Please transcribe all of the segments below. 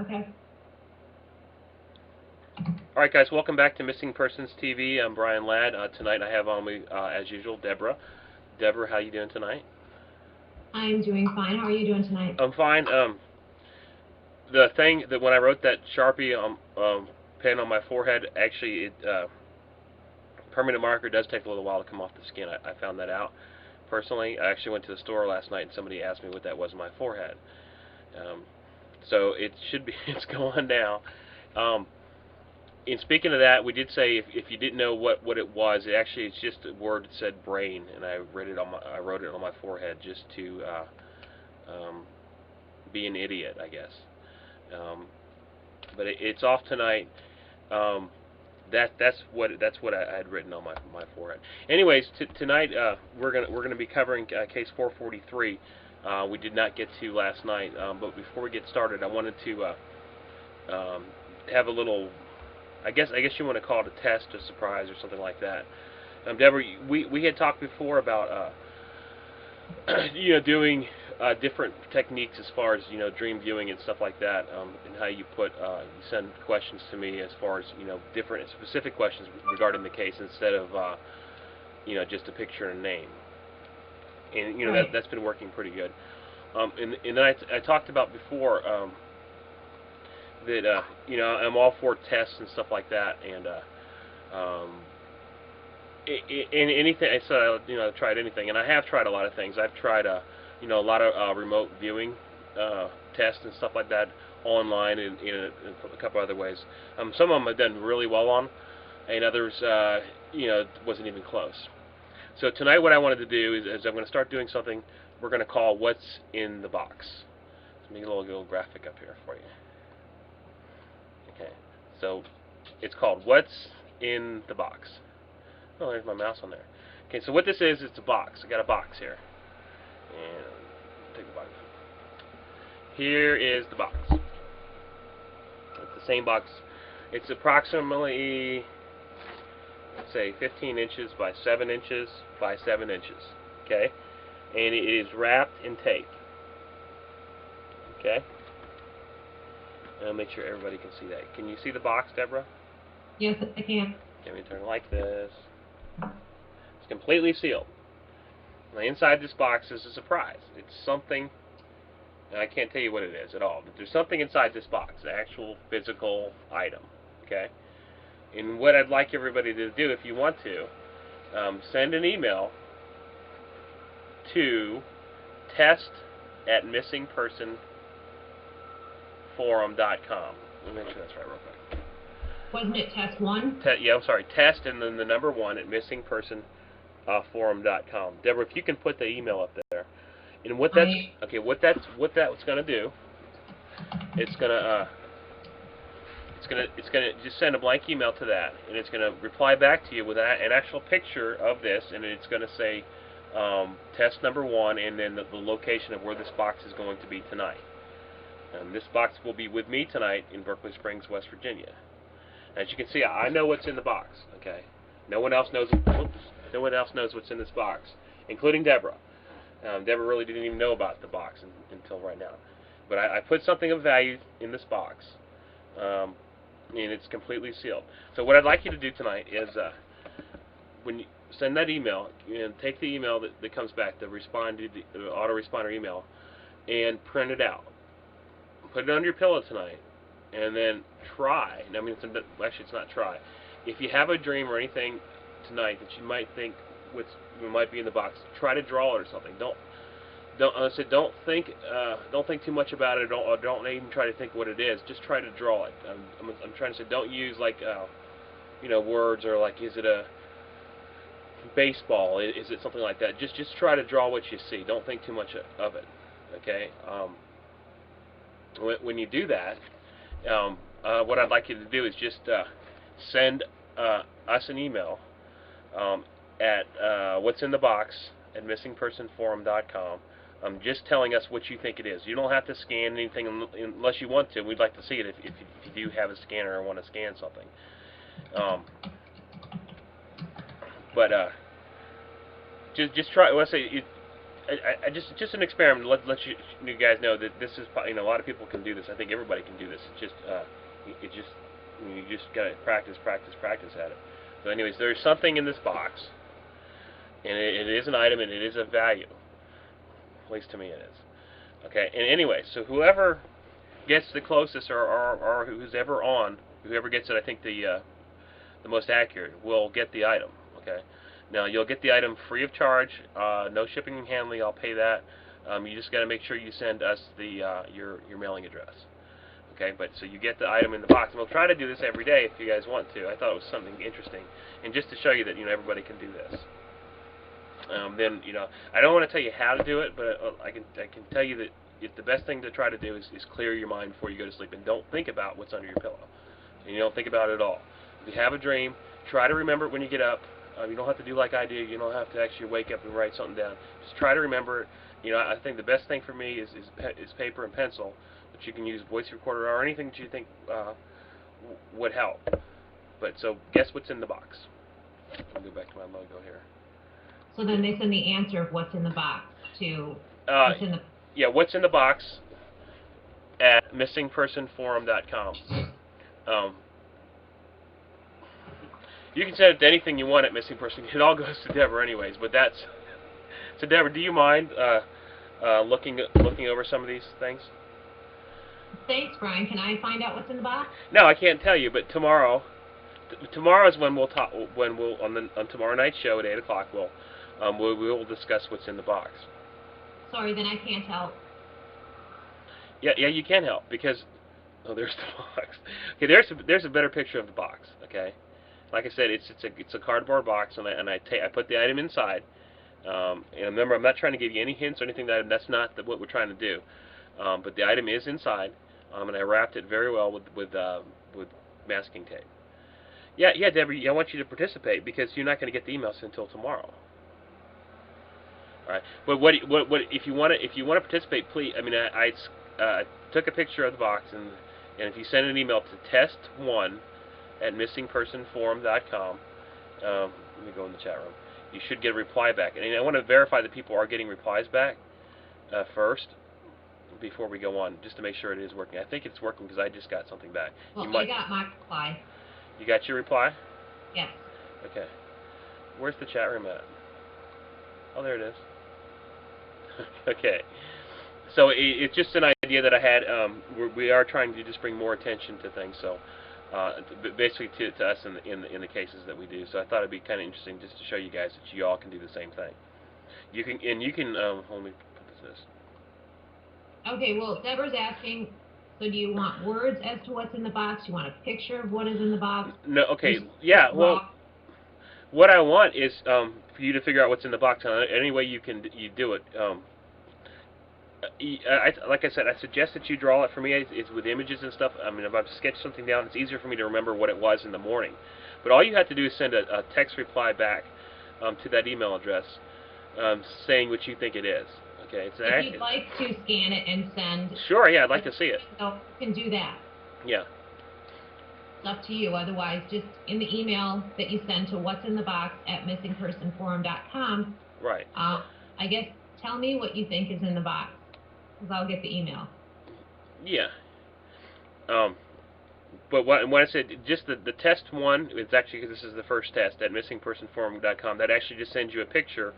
Okay. All right, guys, welcome back to Missing Persons TV. I'm Brian Ladd. Tonight I have on me, as usual, Deborah. Deborah, how you doing tonight? I'm doing fine. How are you doing tonight? I'm fine. The thing that when I wrote that Sharpie pen on my forehead, actually, permanent marker does take a little while to come off the skin. I found that out personally. I actually went to the store last night and somebody asked me what that was on my forehead. So it should be. It's going now. And speaking of that, we did say if you didn't know what it was, it's just a word that said brain, and I wrote it on my forehead just to be an idiot, I guess. But it's off tonight. That's what I had written on my forehead. Anyways, tonight we're gonna be covering case 443. We did not get to last night, but before we get started, I wanted to have a little. I guess you want to call it a test, a surprise, or something like that. Deborah, we had talked before about doing different techniques as far as dream viewing and stuff like that, and how you send questions to me as far as different specific questions regarding the case instead of just a picture and a name. And Right. that's been working pretty good. And then I talked about before. That I'm all for tests and stuff like that, and in anything. So I've tried anything, and I have tried a lot of things. I've tried a lot of remote viewing tests and stuff like that online, and in a couple other ways. Some of them I've done really well on, and others wasn't even close. So tonight, what I wanted to do is I'm going to start doing something we're going to call "What's in the Box." Let me get a little graphic up here for you. Okay, so it's called What's in the Box. Oh, there's my mouse on there. Okay, so what this is, it's a box. I got a box here. And take the box. Here is the box. It's the same box. It's approximately, let's say, 15 inches by 7 inches by 7 inches. Okay? And it is wrapped in tape. Okay? I'll make sure everybody can see that. Can you see the box, Deborah? Yes, I can. Let me turn it like this. It's completely sealed. Now, inside this box is a surprise. It's something, and I can't tell you what it is at all, but there's something inside this box, an actual physical item. Okay? And what I'd like everybody to do, if you want to, send an email to test@missingpersonforum.com. Let me make sure that's right real quick. Wasn't it test one? Yeah, I'm sorry. Test and then the number 1 at missingpersonforum.com. Deborah, if you can put the email up there, and what that's going to do, it's gonna just send a blank email to that, and it's gonna reply back to you with an actual picture of this, and it's gonna say test number 1, and then the location of where this box is going to be tonight. This box will be with me tonight in Berkeley Springs, West Virginia. As you can see, I know what's in the box. Okay, no one else knows. No one else knows what's in this box, including Deborah. Deborah really didn't even know about the box until right now. But I put something of value in this box, and it's completely sealed. So what I'd like you to do tonight is, when you send that email, take the email that comes back, the autoresponder email, and print it out. Put it under your pillow tonight. And then try. I mean, it's not try. If you have a dream or anything tonight that you might think might be in the box, try to draw it or something. Don't think too much about it. Don't even try to think what it is. Just try to draw it. I'm trying to say, don't use words or like, is it a baseball? Is it something like that? Just try to draw what you see. Don't think too much of it. Okay. When you do that. What I'd like you to do is just send us an email at what's in the box at missingpersonforum.com, just telling us what you think it is. You don't have to scan anything unless you want to. We'd like to see it if you do have a scanner or want to scan something. But just try. Let's say I just an experiment. Let you guys know that this is, a lot of people can do this. I think everybody can do this. It's just you just gotta practice at it. So anyways, there's something in this box, and it is an item and it is a value. At least to me it is. Okay. And anyway, so whoever gets the closest, or who's ever on, whoever gets it, I think the most accurate will get the item. Okay. Now you'll get the item free of charge, no shipping and handling. I'll pay that. You just got to make sure you send us your mailing address. Okay, but so you get the item in the box, and we'll try to do this every day if you guys want to. I thought it was something interesting, and just to show you that everybody can do this. Then I don't want to tell you how to do it, but I can tell you that the best thing to try to do is clear your mind before you go to sleep, and don't think about what's under your pillow. And you don't think about it at all. If you have a dream, try to remember it when you get up. You don't have to do like I do. You don't have to actually wake up and write something down. Just try to remember it. I think the best thing for me is paper and pencil, but you can use voice recorder or anything that you think would help. But so guess what's in the box. I'll go back to my logo here. So then they send the answer of what's in the box to what's in the... Yeah, what's in the box at missingpersonforum.com. You can send it to anything you want at Missing Person. It all goes to Deborah anyways, but that's... So Deborah, do you mind looking over some of these things? Thanks, Brian. Can I find out what's in the box? No, I can't tell you, but tomorrow is when we'll talk, on tomorrow night's show at 8 o'clock, we will discuss what's in the box. Sorry, then I can't help. Yeah, you can help, because... Oh, there's the box. Okay, there's a better picture of the box, okay? Like I said, it's a cardboard box, and I put the item inside. And remember, I'm not trying to give you any hints or anything. That's not what we're trying to do. But the item is inside, and I wrapped it very well with masking tape. Yeah, Debbie, I want you to participate because you're not going to get the emails until tomorrow. All right. But what if you want to participate, please. I mean, I took a picture of the box, and if you send an email to test1@missingpersonforum.com, let me go in the chat room. You should get a reply back, and I want to verify that people are getting replies back first before we go on, just to make sure it is working. I think it's working because I just got something back. Well, I got my reply. You got your reply? Yes. Okay. Where's the chat room at? Oh, there it is. Okay. So it's just an idea that I had. We are trying to just bring more attention to things. So basically to us in the cases that we do. So I thought it'd be kind of interesting just to show you guys that you all can do the same thing. You can hold me put this. Okay. Well, Deborah's asking. So do you want words as to what's in the box? Do you want a picture of what is in the box? No. Okay. Yeah. Well, what I want is for you to figure out what's in the box. Any way you do it. Like I said, I suggest that you draw it. For me, it's with images and stuff. I mean, if I've sketched something down, it's easier for me to remember what it was in the morning. But all you have to do is send a text reply back to that email address saying what you think it is. Okay. If you'd like to scan it and send... Sure, yeah, I'd like to see it. So you can do that. Yeah. It's up to you. Otherwise, just in the email that you send to what's in the box at missingpersonforum.com, right. I guess tell me what you think is in the box, because I'll get the email. Yeah. But when I said just the test one, it's actually, because this is the first test at missingpersonforum.com, that actually just sends you a picture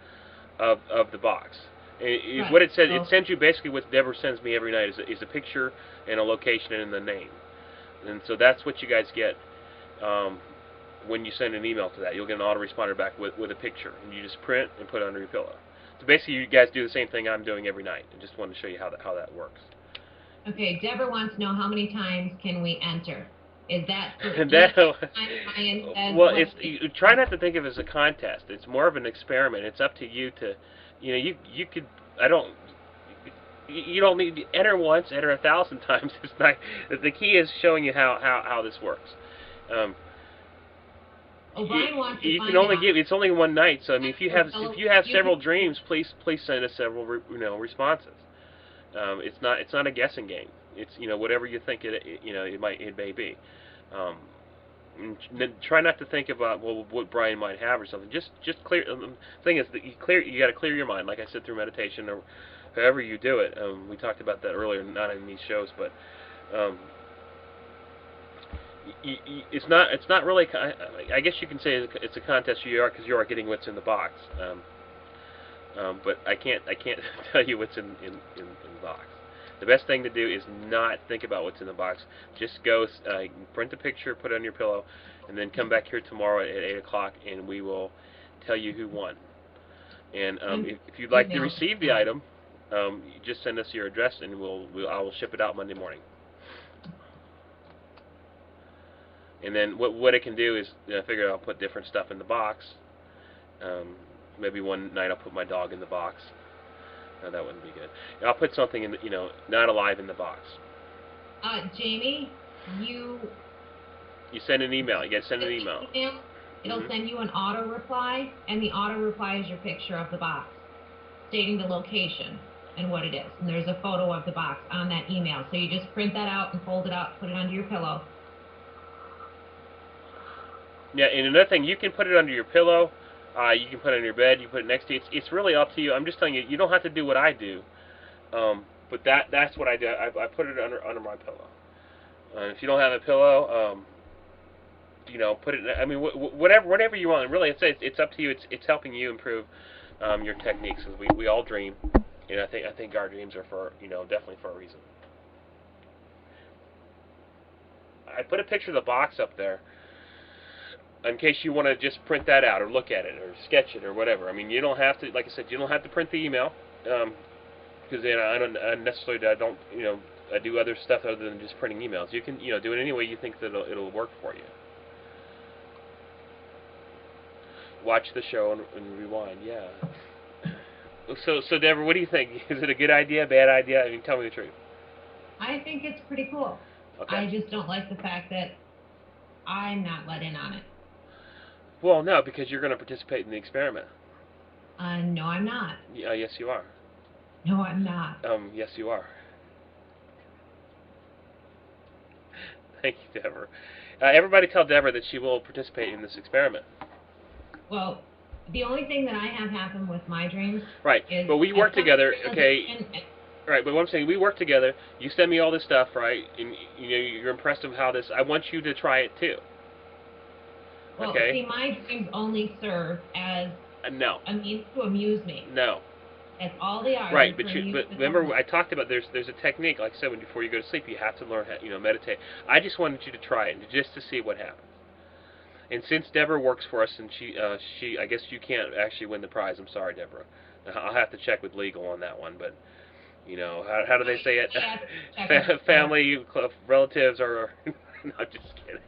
of the box. Right. What it says, it sends you basically what Deborah sends me every night is a picture and a location and the name. And so that's what you guys get when you send an email to that. You'll get an autoresponder back with a picture, and you just print and put it under your pillow. So basically, you guys do the same thing I'm doing every night. I just wanted to show you how that works. Okay, Deborah wants to know how many times can we enter. Is that for well, try not to think of it as a contest. It's more of an experiment. It's up to you to, you could. You don't need to enter once, enter 1,000 times. It's not. The key is showing you how this works. Brian wants to you find can only out. it's only one night. So I mean, if you have several dreams, please send us several responses. It's not a guessing game. It's whatever you think it may be. try not to think about what Brian might have or something. Just clear. Thing is that you got to clear your mind, like I said, through meditation or however you do it. We talked about that earlier, not in these shows, but um, it's not really. I guess you can say it's a contest. Because you are getting what's in the box. But I can't tell you what's in the box. The best thing to do is not think about what's in the box. Just go print a picture, put it on your pillow, and then come back here tomorrow at 8 o'clock, and we will tell you who won. And if you'd like to receive the item, you just send us your address, and I will ship it out Monday morning. And then what it can do is, I figure I'll put different stuff in the box. Maybe one night I'll put my dog in the box. No, that wouldn't be good. I'll put something in, not alive in the box. Jamie, you send an email. You got to send an email. It'll send you an auto reply, and the auto reply is your picture of the box, stating the location and what it is. And there's a photo of the box on that email. So you just print that out and fold it out, put it under your pillow. Yeah, and another thing, you can put it under your pillow. You can put it on your bed. You can put it next to you. It's really up to you. I'm just telling you, you don't have to do what I do. But that's what I do. I put it under my pillow. If you don't have a pillow, put it. I mean, whatever you want. Really, it's up to you. It's helping you improve your techniques. Because we all dream, and I think our dreams are for definitely for a reason. I put a picture of the box up there, in case you want to just print that out or look at it or sketch it or whatever. I mean, you don't have to, like I said, you don't have to print the email, because I don't I do other stuff other than just printing emails. You can do it any way you think that it'll work for you. Watch the show and rewind. Yeah. So Deborah, what do you think? Is it a good idea, bad idea? I mean, tell me the truth. I think it's pretty cool. Okay. I just don't like the fact that I'm not let in on it. Well, no, because you're going to participate in the experiment. No, I'm not. Yes, you are. No, I'm not. Yes, you are. Thank you, Deborah. Everybody tell Deborah that she will participate in this experiment. Well, the only thing that I have happen with my dreams is... But we work together, okay? Right, but what I'm saying, we work together. You send me all this stuff, right? And you're impressed with how this... I want you to try it, too. Well, okay? See, my dreams only serve as no. a means to amuse me. No. That's all they are. Right, but remember, I talked about there's a technique, like I said, before you go to sleep, you have to learn how, meditate. I just wanted you to try it, just to see what happens. And since Deborah works for us, and she I guess you can't actually win the prize. I'm sorry, Deborah. I'll have to check with legal on that one, but how do they say it? Family, relatives, or no, I'm just kidding.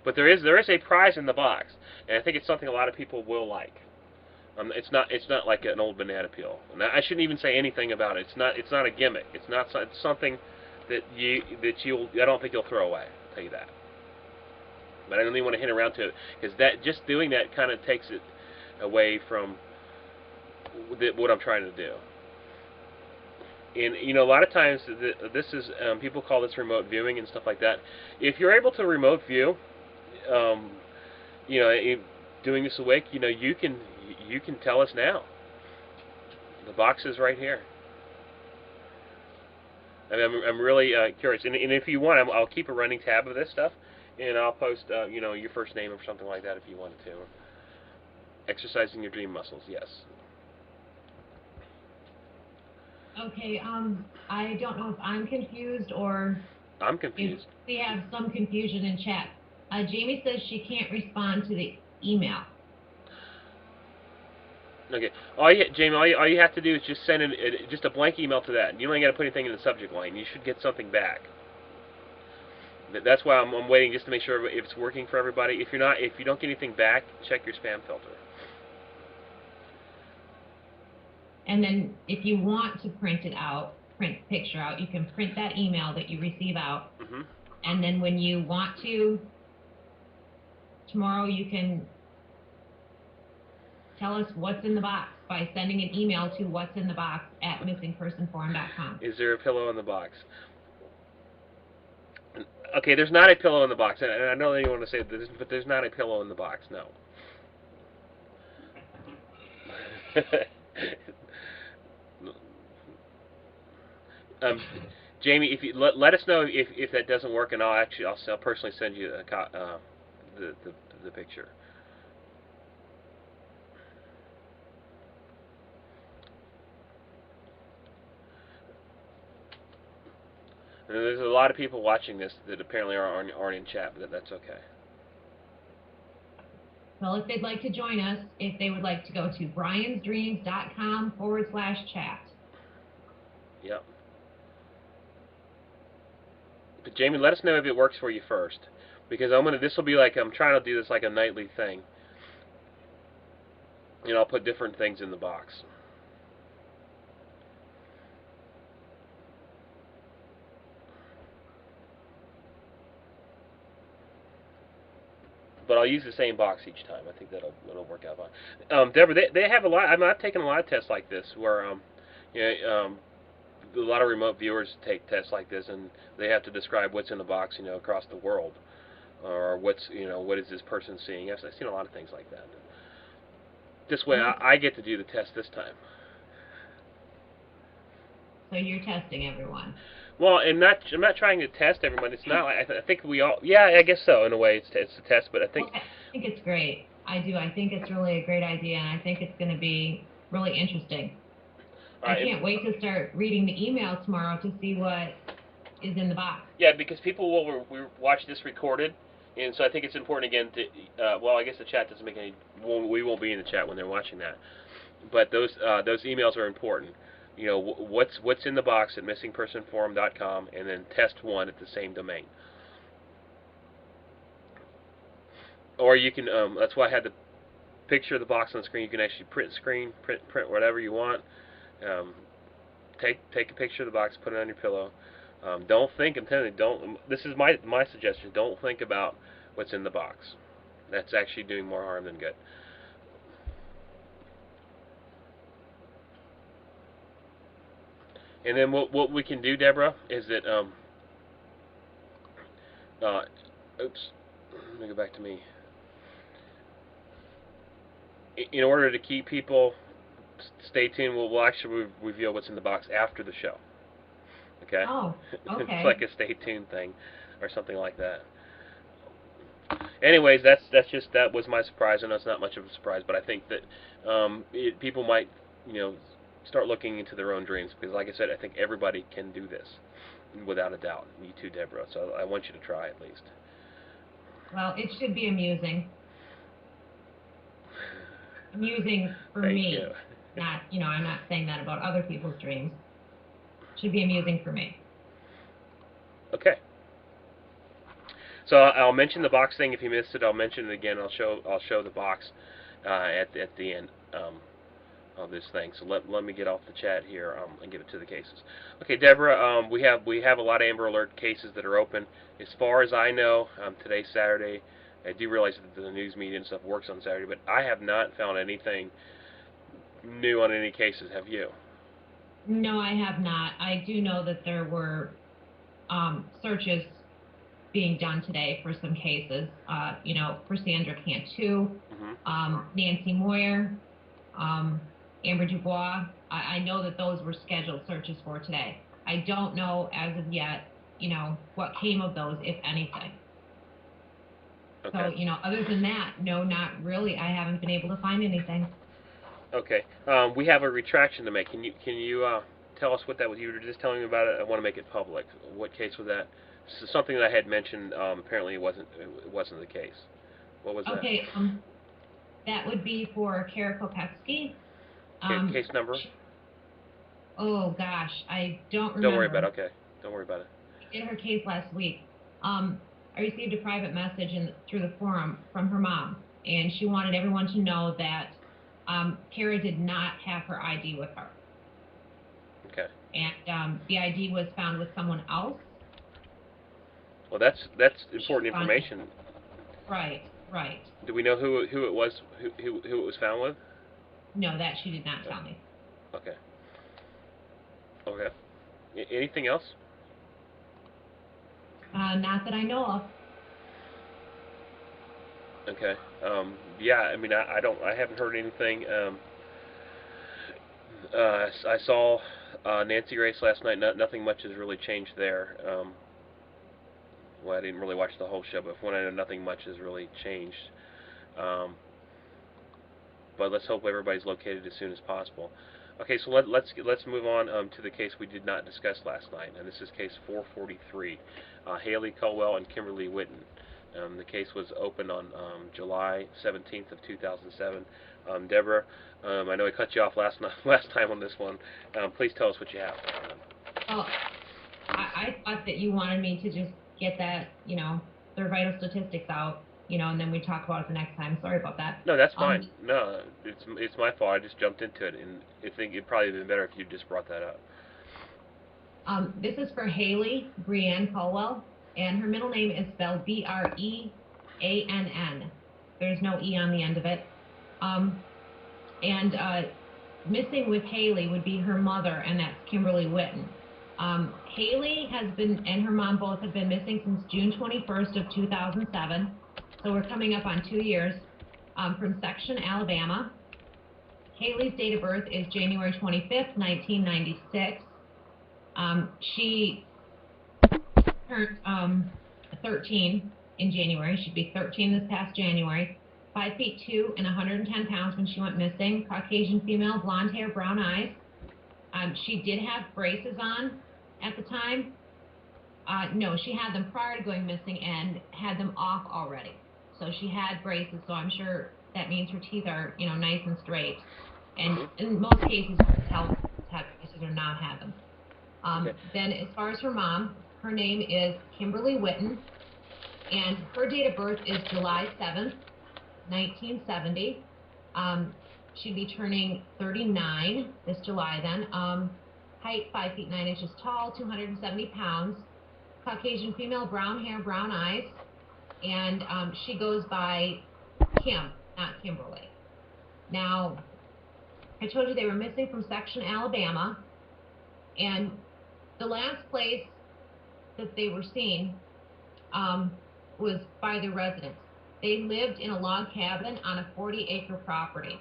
But there is a prize in the box, and I think it's something a lot of people will like. It's not like an old banana peel. And I shouldn't even say anything about it. It's not a gimmick. It's something that I don't think you'll throw away. I'll tell you that. But I don't even want to hint around to it, because just doing that kind of takes it away from what I'm trying to do. And a lot of times this is people call this remote viewing and stuff like that. If you're able to remote view, doing this awake, you can tell us now. The box is right here. And I'm really curious. And if you want, I'll keep a running tab of this stuff. And I'll post, your first name or something like that if you wanted to. Exercising your dream muscles, yes. Okay, I don't know if I'm confused or... I'm confused. We have some confusion in chat. Jamie says she can't respond to the email. Okay. Jamie, all you have to do is just send just a blank email to that. You don't got to put anything in the subject line. You should get something back. That's why I'm waiting, just to make sure if it's working for everybody. If you don't get anything back, check your spam filter. And then if you want to print the picture out, you can print that email that you receive out. Mm-hmm. And then when you want to, tomorrow you can tell us what's in the box by sending an email to what'sinthebox@missingpersonforum.com. Is there a pillow in the box? Okay, there's not a pillow in the box, and I know that you want to say this, but there's not a pillow in the box. No. um, Jamie, if you let us know if that doesn't work, and I'll personally send you the the picture. And there's a lot of people watching this that apparently aren't in chat, but that's okay. Well, if they'd like to join us, if they would like to go to briansdreams.com/chat. Yep. But Jamie, let us know if it works for you first, because this will be like, I'm trying to do this like a nightly thing. And I'll put different things in the box. But I'll use the same box each time. I think it'll work out fine. Deborah, they have a lot. I've taken a lot of tests like this where you know, a lot of remote viewers take tests like this, and they have to describe what's in the box, across the world, or what is this person seeing. I've seen a lot of things like that. This way, I get to do the test this time. So you're testing everyone. Well, and I'm not trying to test everyone. It's not like, I think we all. Yeah, I guess so. In a way, it's a test, but I think. Okay. I think it's great. I do. I think it's really a great idea, and I think it's going to be really interesting. I can't wait to start reading the email tomorrow to see what is in the box. Yeah, because people will watch this recorded, and so I think it's important again to. Well, I guess the chat doesn't make any. We won't be in the chat when they're watching that, but those emails are important. What's in the box at missingpersonforum.com, and then test 1 at the same domain. Or you can. That's why I had the picture of the box on the screen. You can actually print whatever you want. Take a picture of the box, put it on your pillow. Don't think. I'm telling you, don't. This is my suggestion. Don't think about what's in the box. That's actually doing more harm than good. And then what we can do, Deborah, is that oops, let me go back to me. In order to keep people stay tuned, we'll actually reveal what's in the box after the show. Okay? Oh, okay. It's like a stay tuned thing or something like that. Anyways, that was my surprise. I know it's not much of a surprise, but I think that people might, start looking into their own dreams, because like I said, I think everybody can do this without a doubt. You too, Deborah. So I want you to try at least. Well, it should be amusing. Amusing for Thank me. You. Not, I'm not saying that about other people's dreams. It should be amusing for me. Okay. So I'll mention the box thing. If you missed it, I'll mention it again. I'll show the box at the end of this thing. So let me get off the chat here and get it to the cases. Okay, Deborah, we have a lot of Amber Alert cases that are open. As far as I know, today's Saturday. I do realize that the news media and stuff works on Saturday, but I have not found anything new on any cases. Have you? No, I have not. I do know that there were searches being done today for some cases. For Sandra Cantu, Nancy Moyer, Amber Dubois. I know that those were scheduled searches for today. I don't know as of yet, what came of those, if anything. Okay. So, other than that, no, not really. I haven't been able to find anything. Okay. We have a retraction to make. Can you tell us what that was? You were just telling me about it. I want to make it public. What case was that? So something that I had mentioned. Apparently, it wasn't the case. What was that? Okay. That would be for Kara Kopetsky. Case number? Oh gosh, I don't remember. Don't worry about it. Okay. Don't worry about it. I did her case last week. I received a private message through the forum from her mom, and she wanted everyone to know that Kara did not have her ID with her. Okay. And the ID was found with someone else. Well, that's important information. Right. Do we know who it was? Who it was found with? No, that she did not tell me. Okay. Anything else? Not that I know of. Okay. Yeah, I mean, I haven't heard anything. I saw Nancy Grace last night. Nothing much has really changed there. Well, I didn't really watch the whole show, but from what I know, nothing much has really changed. Um, but let's hope everybody's located as soon as possible. Okay, so let's move on to the case we did not discuss last night, and this is case 443, Haley Colwell and Kimberly Witten. The case was opened on July 17th of 2007. Deborah, I know I cut you off last time on this one. Please tell us what you have. Well, I thought that you wanted me to just get that, their vital statistics out, and then we talk about it the next time. Sorry about that. No, that's fine. No, it's my fault. I just jumped into it, and I think it'd probably been better if you just brought that up. This is for Haley Breanne Colwell, and her middle name is spelled Breann. There's no E on the end of it. Missing with Haley would be her mother, and that's Kimberly Witten. Haley and her mom both have been missing since June 21st of 2007, so we're coming up on 2 years, from Section, Alabama. Haley's date of birth is January 25th, 1996. She turned 13 in January. She'd be 13 this past January. 5'2" and 110 pounds when she went missing. Caucasian female, blonde hair, brown eyes. She did have braces on at the time. No, she had them prior to going missing and had them off already. So she had braces, so I'm sure that means her teeth are, nice and straight. And in most cases, you can tell have braces or not have them. Okay. Then as far as her mom, her name is Kimberly Witten, and her date of birth is July 7th, 1970. She'd be turning 39 this July then. Height 5 feet 9 inches tall, 270 pounds. Caucasian female, brown hair, brown eyes. And she goes by Kim, not Kimberly. Now, I told you they were missing from Section, Alabama. And the last place that they were seen was by the residence. They lived in a log cabin on a 40-acre property.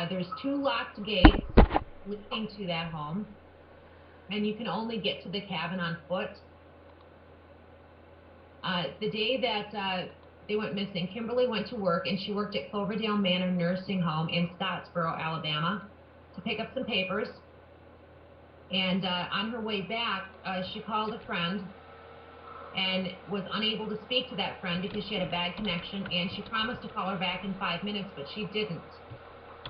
There's 2 locked gates leading to that home, and you can only get to the cabin on foot. The day that they went missing, Kimberly went to work, and she worked at Cloverdale Manor Nursing Home in Scottsboro, Alabama, to pick up some papers. And on her way back, she called a friend and was unable to speak to that friend because she had a bad connection, and she promised to call her back in 5 minutes, but she didn't.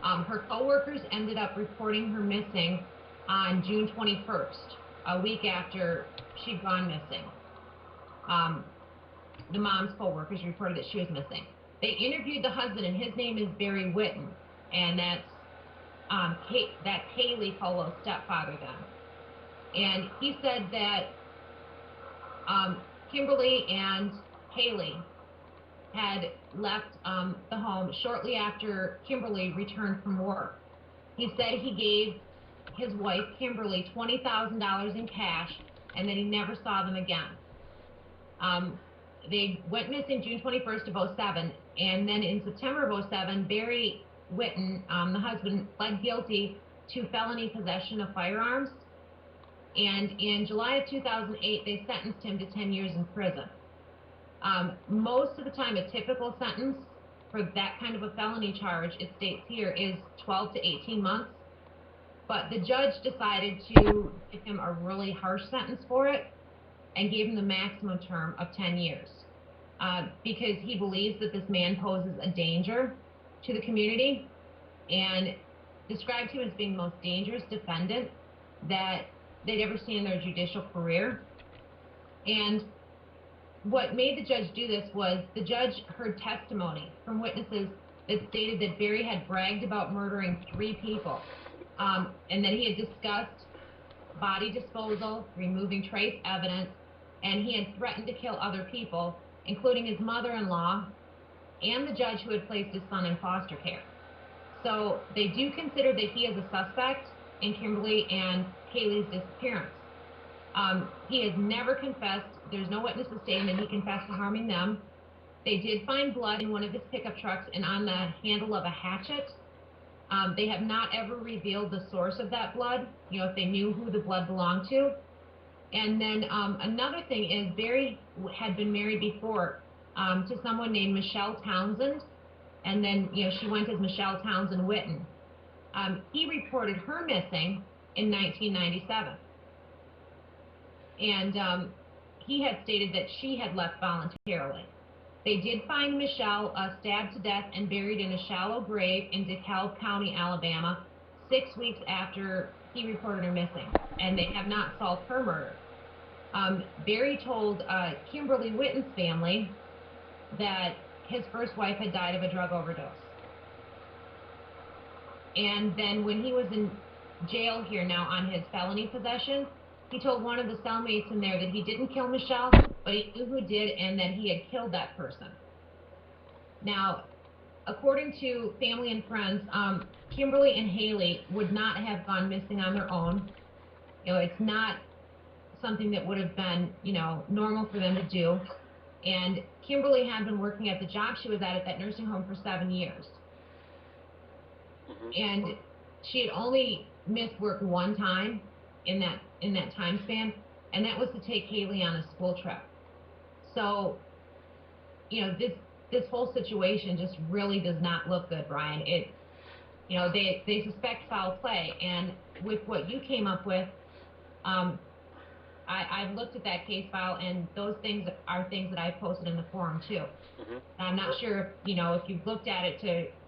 Her coworkers ended up reporting her missing on June 21st, a week after she'd gone missing. The mom's coworkers reported that she was missing. They interviewed the husband, and his name is Barry Witten, and that's Haley Colwell's stepfather then. And he said that Kimberly and Haley had left the home shortly after Kimberly returned from work. He said he gave his wife, Kimberly, $20,000 in cash, and then he never saw them again. They went missing June 21st of 07, and then in September of 07, Barry Witten, the husband, pled guilty to felony possession of firearms, and in July of 2008, they sentenced him to 10 years in prison. Most of the time, a typical sentence for that kind of a felony charge, it states here, is 12 to 18 months. But the judge decided to give him a really harsh sentence for it and gave him the maximum term of 10 years because he believes that this man poses a danger to the community and described him as being the most dangerous defendant that they'd ever seen in their judicial career. And what made the judge do this was the judge heard testimony from witnesses that stated that Barry had bragged about murdering 3 people, and that he had discussed body disposal, removing trace evidence, and he had threatened to kill other people, including his mother-in-law and the judge who had placed his son in foster care. So they do consider that he is a suspect in Kimberly and Haley's disappearance. He has never confessed. There's no witnesses stating that he confessed to harming them. They did find blood in one of his pickup trucks and on the handle of a hatchet. They have not ever revealed the source of that blood, if they knew who the blood belonged to. And then another thing is Barry had been married before to someone named Michelle Townsend, and then she went as Michelle Townsend Witten. He reported her missing in 1997, and he had stated that she had left voluntarily. They did find Michelle stabbed to death and buried in a shallow grave in DeKalb County, Alabama, 6 weeks after he reported her missing, and they have not solved her murder. Barry told Kimberly Witten's family that his first wife had died of a drug overdose. And then when he was in jail here now on his felony possession, he told one of the cellmates in there that he didn't kill Michelle, but he knew who did and that he had killed that person. Now, according to family and friends, Kimberly and Haley would not have gone missing on their own. It's not something that would have been, normal for them to do. And Kimberly had been working at the job she was at that nursing home for 7 years. And she had only missed work one time in that time span, and that was to take Haley on a school trip. So, this whole situation just really does not look good, Brian. They suspect foul play, and with what you came up with, I've looked at that case file, and those things are things that I've posted in the forum too. I'm not sure, if you've looked at it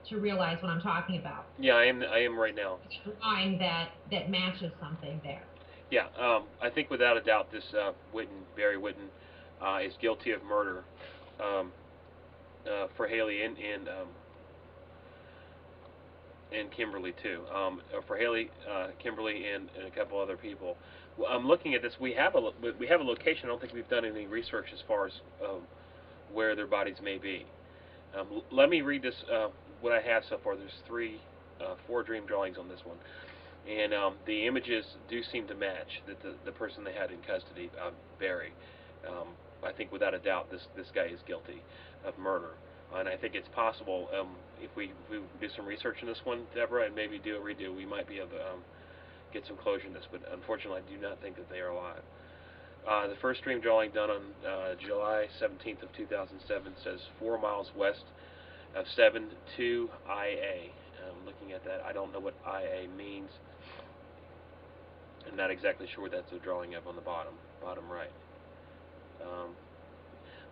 to realize what I'm talking about. Yeah, I am right now. Drawing that matches something there. Yeah, I think without a doubt this Barry Witten, is guilty of murder for Haley and Kimberly too. For Haley, Kimberly, and a couple other people. I'm looking at this. We have a location. I don't think we've done any research as far as where their bodies may be. Let me read this. What I have so far. There's 4 dream drawings on this one, and the images do seem to match that the person they had in custody, Barry. I think without a doubt this guy is guilty of murder. And I think it's possible, if we do some research in this one, Deborah, and maybe do a redo, we might be able to get some closure in this. But unfortunately, I do not think that they are alive. The first dream drawing done on July 17th of 2007 says 4 miles west of 72 IA. Looking at that, I don't know what IA means. I'm not exactly sure what that's a drawing of on the bottom right.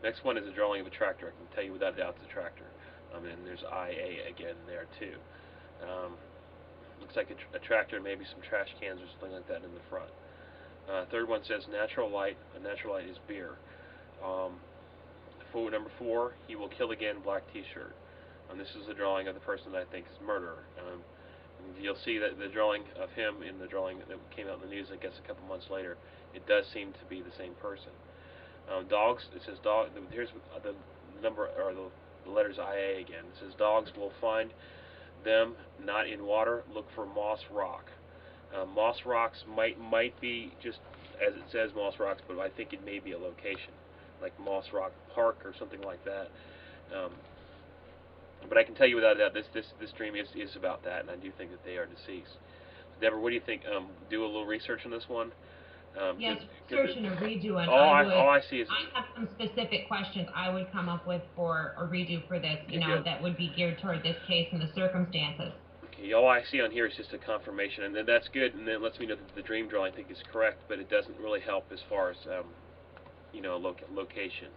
Next one is a drawing of a tractor. I can tell you without a doubt it's a tractor. And there's IA again there too. Looks like a tractor, maybe some trash cans or something like that in the front. Third one says natural light. A natural light is beer. Number 4, he will kill again, black T-shirt. And this is the drawing of the person that I think is murderer. You'll see that the drawing of him in the drawing that came out in the news, I guess a couple months later, it does seem to be the same person. Dogs, it says dog. Here's the number, or the letters IA again. It says dogs will find them not in water. Look for moss rock. Moss rocks might be just as it says moss rocks, but I think it may be a location like Moss Rock Park or something like that. But I can tell you without a doubt, this dream is about that, and I do think that they are deceased. Deborah, what do you think? Do a little research on this one. Yes, research and a redo. And all I see is. I have some specific questions I would come up with for a redo for this. That would be geared toward this case and the circumstances. Okay, all I see on here is just a confirmation, and then that's good, and then it lets me know that the dream drawing I think is correct, but it doesn't really help as far as location.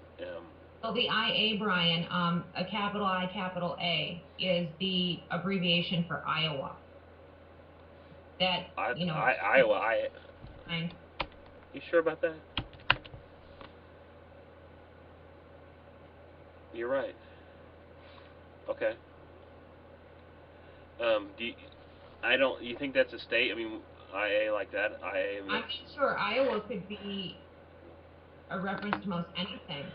Well, the IA, Brian, a capital I, capital A, is the abbreviation for Iowa. That, Iowa. You sure about that? You're right. Okay. You think that's a state? I mean, IA like that? IA. I'm sure Iowa could be a reference to most anything.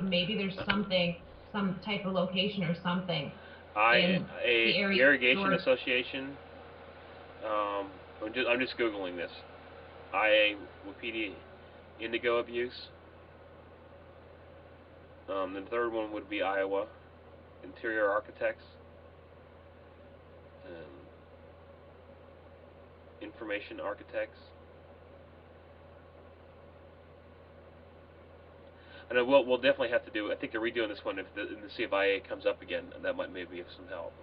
Maybe there's something, some type of location or something. The area irrigation association. I'm just googling this. IA would be indigo abuse. The third one would be Iowa, interior architects, information architects. And we'll definitely have to do. I think they're redoing this one and see if IA comes up again. And that might maybe have some help.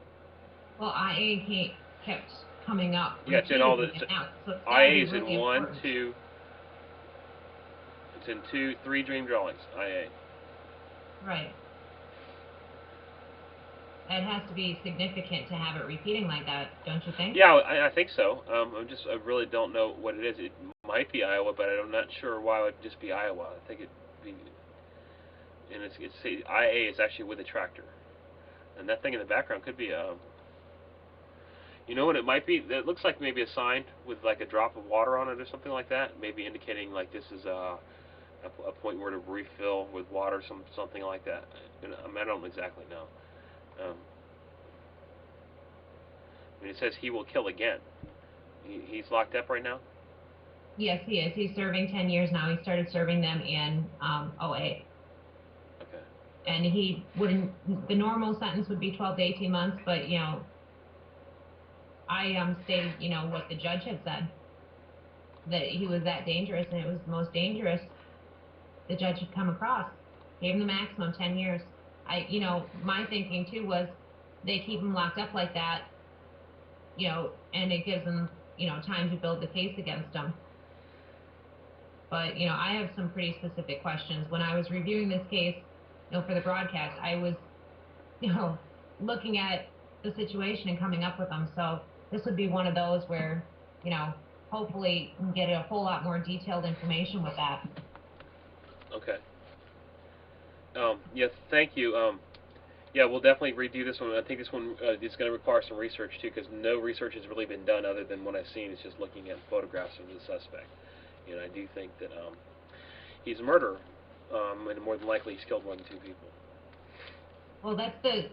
Well, IA kept coming up. Yeah, it's in all the. So IA is really in one, important. two. It's in 2, 3 dream drawings. IA. Right. It has to be significant to have it repeating like that, don't you think? Yeah, I think so. I really don't know what it is. It might be Iowa, but I'm not sure why it would just be Iowa. I think it'd be, and it's IA is actually with a tractor, and that thing in the background could be a. You know what it might be? It looks like maybe a sign with like a drop of water on it or something like that. Maybe indicating like this is a point where to refill with water, something like that. I don't exactly know. I mean, it says he will kill again. He's locked up right now? Yes, he is. He's serving 10 years now. He started serving them in '08. Okay. And he wouldn't. The normal sentence would be 12 to 18 months, but I stated what the judge had said, that he was that dangerous, and it was the most dangerous the judge had come across. Gave him the maximum 10 years. My thinking too was they keep him locked up like that, and it gives them, time to build the case against him. But, I have some pretty specific questions. When I was reviewing this case, for the broadcast, I was, looking at the situation and coming up with them. So this would be one of those where, hopefully we can get a whole lot more detailed information with that. Okay. Yes, thank you. Yeah, we'll definitely redo this one. I think this one is going to require some research too, because no research has really been done other than what I've seen is just looking at photographs of the suspect. And I do think that he's a murderer, and more than likely he's killed more than 2 people. Well, that's the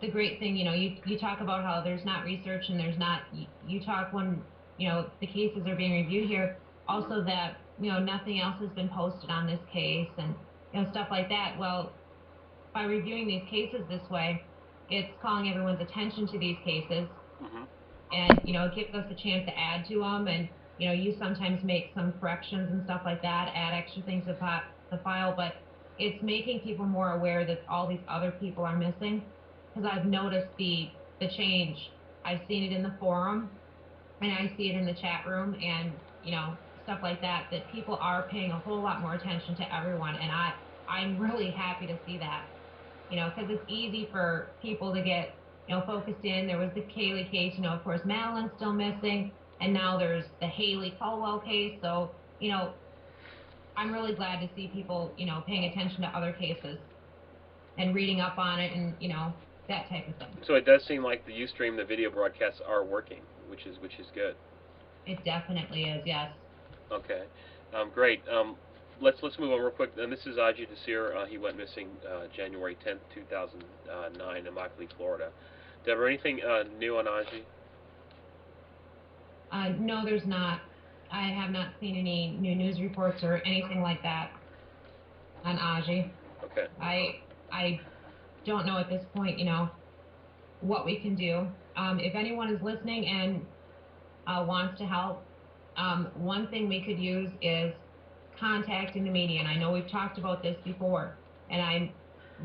great thing. You talk about how there's not research and there's not. You talk when the cases are being reviewed here. Also, that nothing else has been posted on this case and stuff like that. Well, by reviewing these cases this way, it's calling everyone's attention to these cases, and it gives us a chance to add to them. And you sometimes make some corrections and stuff like that, add extra things to the file, but it's making people more aware that all these other people are missing. Because I've noticed the change. I've seen it in the forum, and I see it in the chat room, and stuff like that. That people are paying a whole lot more attention to everyone, and I'm really happy to see that. Because it's easy for people to get, focused in. There was the Kaylee case, of course, Madeline's still missing, and now there's the Haley Caldwell case. So, I'm really glad to see people, paying attention to other cases and reading up on it and, that type of thing. So it does seem like the Ustream, the video broadcasts are working, which is good. It definitely is, yes. Okay, great. Let's move on real quick. And this is Ajay Desir. He went missing January 10th, 2009 in Immokalee, Florida. Deborah, anything new on Ajay? No, there's not. I have not seen any new news reports or anything like that on Ajay. Okay. I don't know at this point, what we can do. If anyone is listening and wants to help, one thing we could use is contacting the media. And I know we've talked about this before, and I'm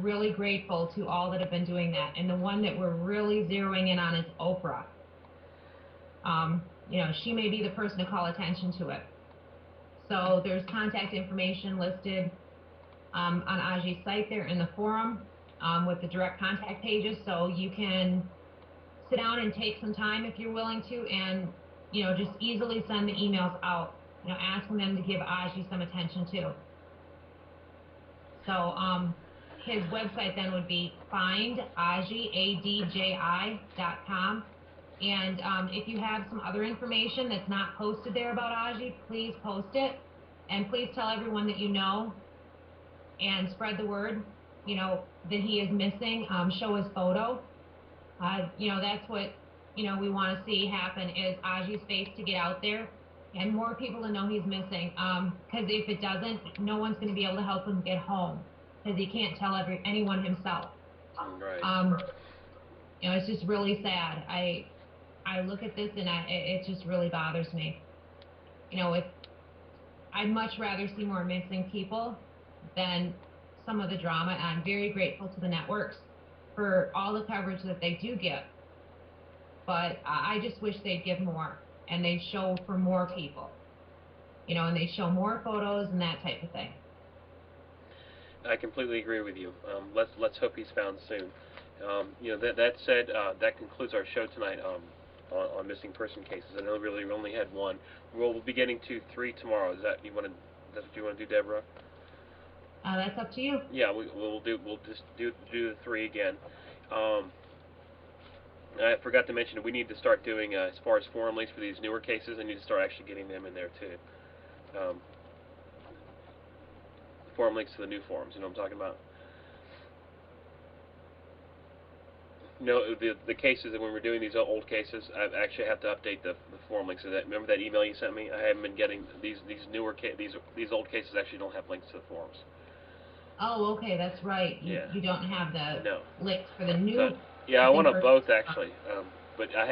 really grateful to all that have been doing that. And the one that we're really zeroing in on is Oprah. She may be the person to call attention to it. So there's contact information listed on Ajay's site there in the forum with the direct contact pages. So you can sit down and take some time if you're willing to, and just easily send the emails out, asking them to give Ajay some attention too. So his website then would be findajay.com. And if you have some other information that's not posted there about Ajay, please post it, and please tell everyone that you know, and spread the word, that he is missing. Show his photo. That's what we want to see happen, is Ajay's face to get out there, And more people to know he's missing. Because if it doesn't, no one's going to be able to help him get home because he can't tell anyone himself. Right. It's just really sad. I look at this and it just really bothers me. I'd much rather see more missing people than some of the drama. And I'm very grateful to the networks for all the coverage that they do give. But I just wish they'd give more and they'd show for more people, and they show more photos and that type of thing. I completely agree with you. Let's hope he's found soon. That said, that concludes our show tonight on missing person cases. I know really we only had one. We'll be getting to 3 tomorrow. Is that what you want to do, Deborah? That's up to you. Yeah, we'll just do the 3 again. I forgot to mention we need to start doing as far as forum links for these newer cases. I need to start actually getting them in there too. Forum links to the new forums. You know what I'm talking about? No, the cases that when we're doing these old cases, I actually have to update the forum links. So remember that email you sent me? I haven't been getting these newer these old cases actually don't have links to the forums. Oh, okay, that's right. You don't have the links for the new. So, yeah, I want them both actually, but I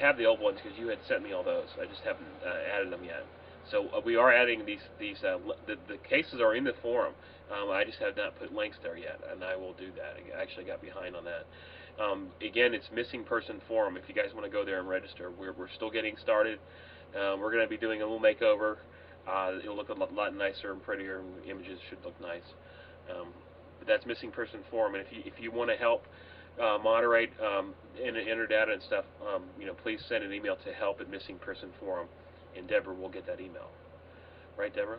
have the old ones because you had sent me all those. I just haven't added them yet. So we are adding these the cases are in the forum. I just have not put links there yet, and I will do that. I actually got behind on that. Again, it's Missing Person Forum. If you guys want to go there and register, we're still getting started. We're going to be doing a little makeover. It'll look a lot nicer and prettier, and the images should look nice. But that's Missing Person Forum, and if you want to help moderate enter data and stuff, please send an email to help@Missing Person Forum, and Deborah will get that email. Right, Deborah?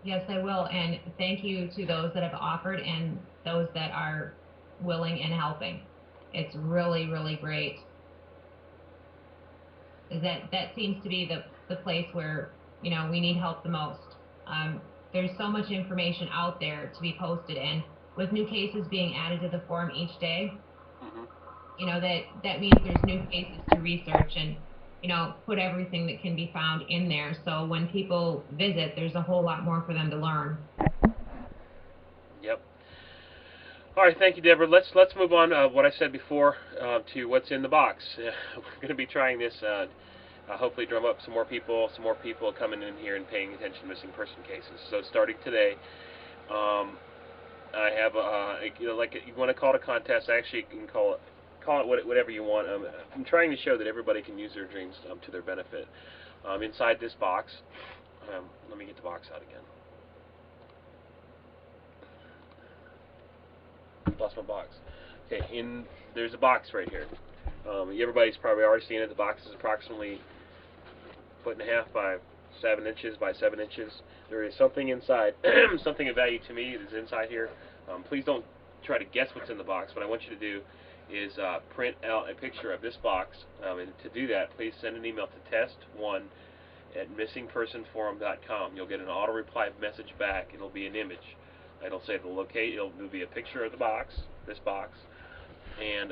Yes, I will, and thank you to those that have offered and those that are willing and helping. It's really, really great. That seems to be the place where we need help the most. There's so much information out there to be posted, and with new cases being added to the forum each day, that means there's new cases to research and put everything that can be found in there. So when people visit, there's a whole lot more for them to learn. Yep. All right, thank you, Deborah. Let's move on. What I said before to what's in the box. We're going to be trying this. Hopefully, drum up some more people coming in here and paying attention to missing person cases. So starting today, I have like you want to call it a contest. Actually, you can call it whatever you want. I'm trying to show that everybody can use their dreams to their benefit. Inside this box, let me get the box out again. Lost my box. Okay, there's a box right here. Everybody's probably already seen it. The box is approximately 1.5 feet by 7 inches by 7 inches. There is something inside, something of value to me is inside here. Please don't try to guess what's in the box. What I want you to do is print out a picture of this box. And to do that, please send an email to test1@missingpersonforum.com. You'll get an auto reply message back. It'll be an image. It'll say it'll be a picture of the box, this box, and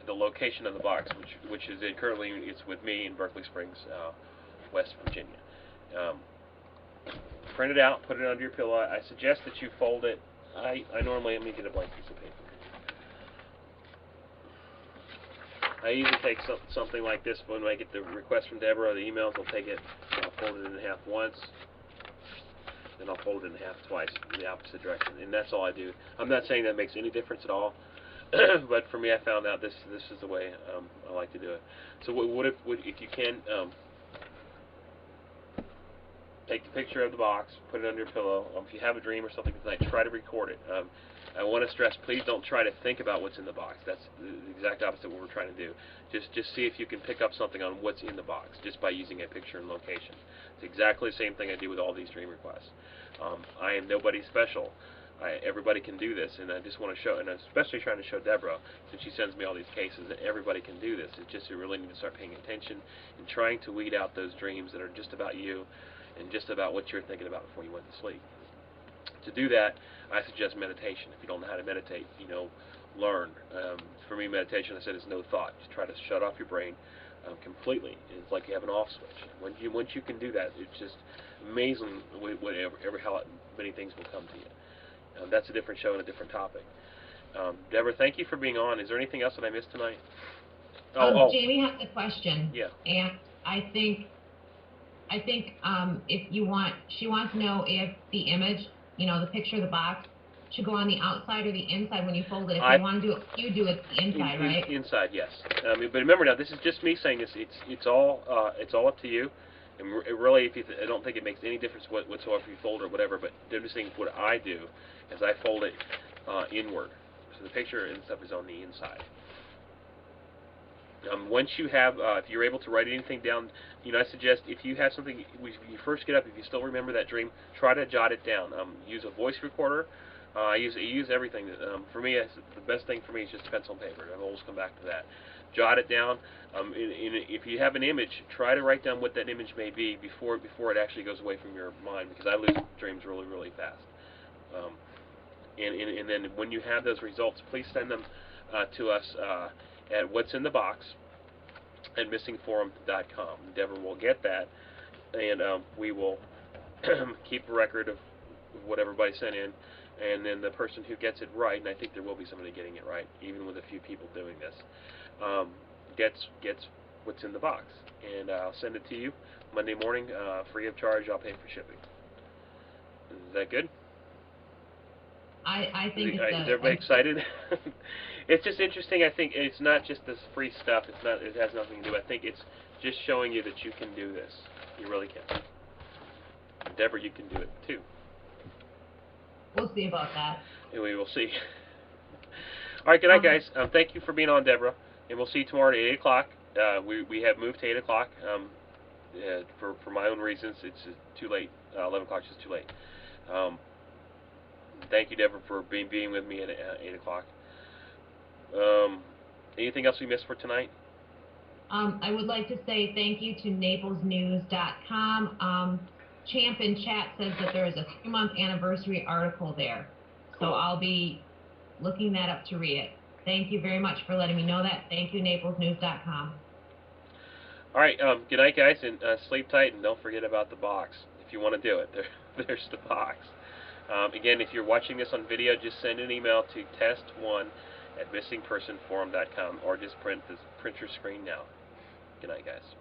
the location of the box, which is currently it's with me in Berkeley Springs, West Virginia. Print it out, put it under your pillow. I suggest that you fold it. I normally, let me get a blank piece of paper. I usually take something like this when I get the request from Deborah or the emails. I'll take it, I'll fold it in half once, then I'll fold it in half twice in the opposite direction, and that's all I do. I'm not saying that makes any difference at all, but for me, I found out this is the way I like to do it. So if you can take the picture of the box, put it under your pillow. If you have a dream or something tonight, try to record it. I want to stress, please don't try to think about what's in the box. That's the exact opposite of what we're trying to do. Just see if you can pick up something on what's in the box just by using a picture and location. It's exactly the same thing I do with all these dream requests. I am nobody special. Everybody can do this, and I just want to show, and I'm especially trying to show Deborah, since she sends me all these cases, that everybody can do this. It's just you really need to start paying attention and trying to weed out those dreams that are just about you and just about what you're thinking about before you went to sleep. To do that, I suggest meditation. If you don't know how to meditate, learn. For me, meditation, I said, is no thought. Just try to shut off your brain. completely. It's like you have an off switch. Once you can do that, it's just amazing how many things will come to you. That's a different show and a different topic. Deborah, thank you for being on. Is there anything else that I missed tonight? Jamie has a question. Yeah. And I think if you want, she wants to know if the image, the picture of the box, should go on the outside or the inside when you fold it. If you want to do it, you do it the inside, right? Inside, yes. But remember now, this is just me saying this. It's all up to you. And really, I don't think it makes any difference whatsoever if you fold or whatever. But I'm just saying what I do is I fold it inward, so the picture and stuff is on the inside. Once you have, if you're able to write anything down, I suggest if you have something, when you first get up, if you still remember that dream, try to jot it down. Use a voice recorder. I use everything. For me, the best thing for me is just pencil and paper. I've always come back to that. Jot it down. If you have an image, try to write down what that image may be before it actually goes away from your mind, because I lose dreams really, really fast. And then when you have those results, please send them to us at what's in the box at missingforum.com. Deborah will get that, and we will keep a record of what everybody sent in, and then the person who gets it right, and I think there will be somebody getting it right, even with a few people doing this, gets what's in the box, and I'll send it to you Monday morning, free of charge. I'll pay for shipping. Is that good? I think is everybody excited? It's just interesting. I think it's not just this free stuff. It has nothing to do. I think it's just showing you that you can do this. You really can. Deborah, you can do it too. We'll see about that. And we will see. All right, good night, guys. Thank you for being on, Deborah. And we'll see you tomorrow at 8 o'clock. We have moved to 8 o'clock. For my own reasons, it's too late. 11 o'clock is just too late. Thank you, Deborah, for being with me at 8 o'clock. Anything else we missed for tonight? I would like to say thank you to NaplesNews.com. Champ in chat says that there is a 3-month anniversary article there. Cool. So I'll be looking that up to read it. Thank you very much for letting me know that. Thank you, NaplesNews.com. All right, good night, guys, and sleep tight, and don't forget about the box. If you want to do it, there's the box. Again, if you're watching this on video, just send an email to test1@missingpersonforum.com, or just print your screen now. Good night, guys.